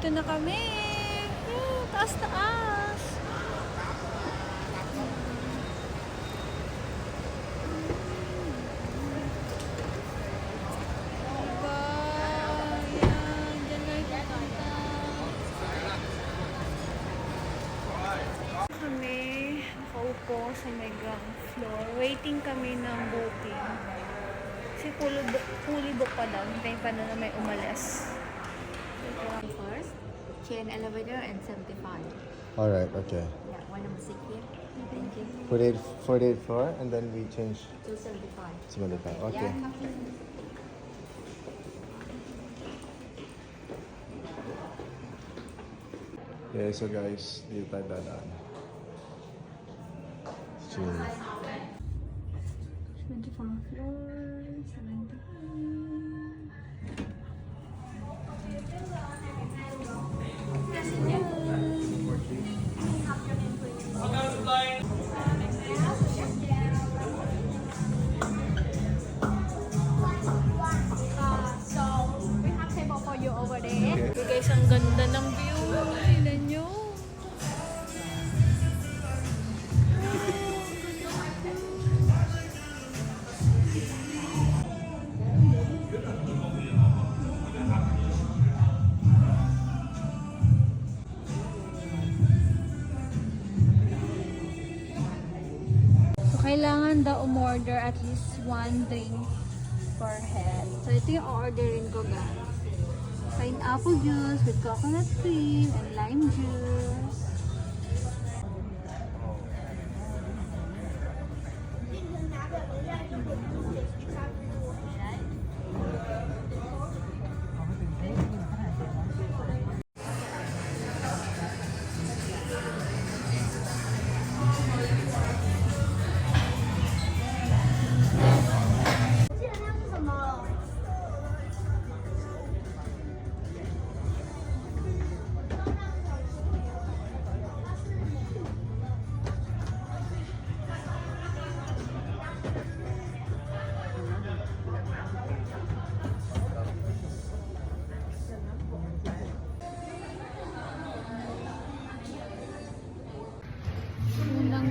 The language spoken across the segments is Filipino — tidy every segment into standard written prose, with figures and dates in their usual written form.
Nandito na kami. Taas-taas. Diba? Yan. Diyan na ipapunta. Kami nakaupo sa may ground floor. Waiting kami ng booking. Kasi fully book pa daw. Hintayin pa na may umalis. First, chain elevator and 75. All right, okay. Yeah, one number six here. Thank you. 48 floor, and then we change 275. 75. Okay. Yeah, okay. Okay, so guys, dito tayo dadaan. Cheers. 24 floor, 70. So, we have table for you over there. Okay guys, ang ganda ng view. Tingnan nyo. Kailangan daw umorder at least one drink per head. So, ito yung orderin ko, guys. Pineapple juice with coconut cream and lime juice.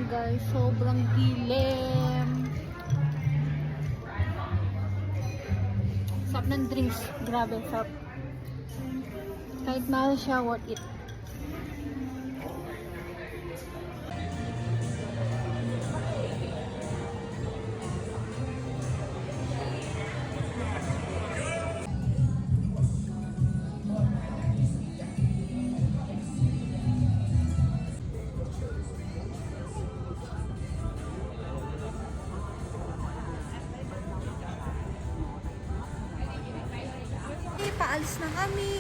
Guys, sobrang dilim. Sarap ng drinks. Grabe, sarap. Kahit mahal siya, worth it. Paalis na kami.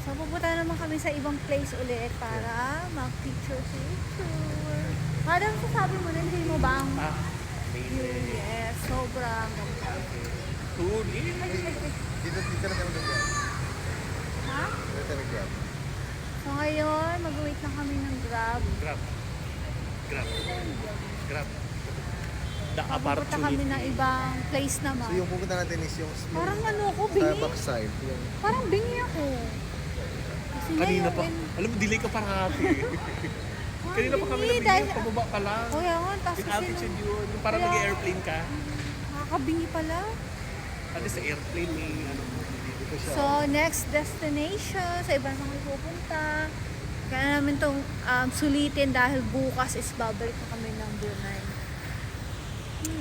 So, pupunta naman kami sa ibang place ulit para mag-picture. Parang sasabi mo na, hindi mo ba ang view? Yes, sobrang ganda. Dito na kami nag-grab. Ha? Dito na nag-grab. So, ngayon, mag-wait na kami ng Grab. Grab. The Pupunta kami ng ibang place naman. So yung pupunta natin is yung Parang ano ko, bingi. Starbucks side. Yung Parang bingi ako. Kasi Kanina ngayon, pa. Alam mo, delay ka parati. Kanina pa kami bingi, nabigyan, pababa ka lang. Kaya nga, tapos With kasi altitude yun. Yung parang Kaya- nag-airplane ka. nakakabingi pala. At least sa airplane may ano. dito siya. So, next destination, sa iba na kami pupunta. Kaya namin itong sulitin dahil bukas is babalik na kami ng Brunei.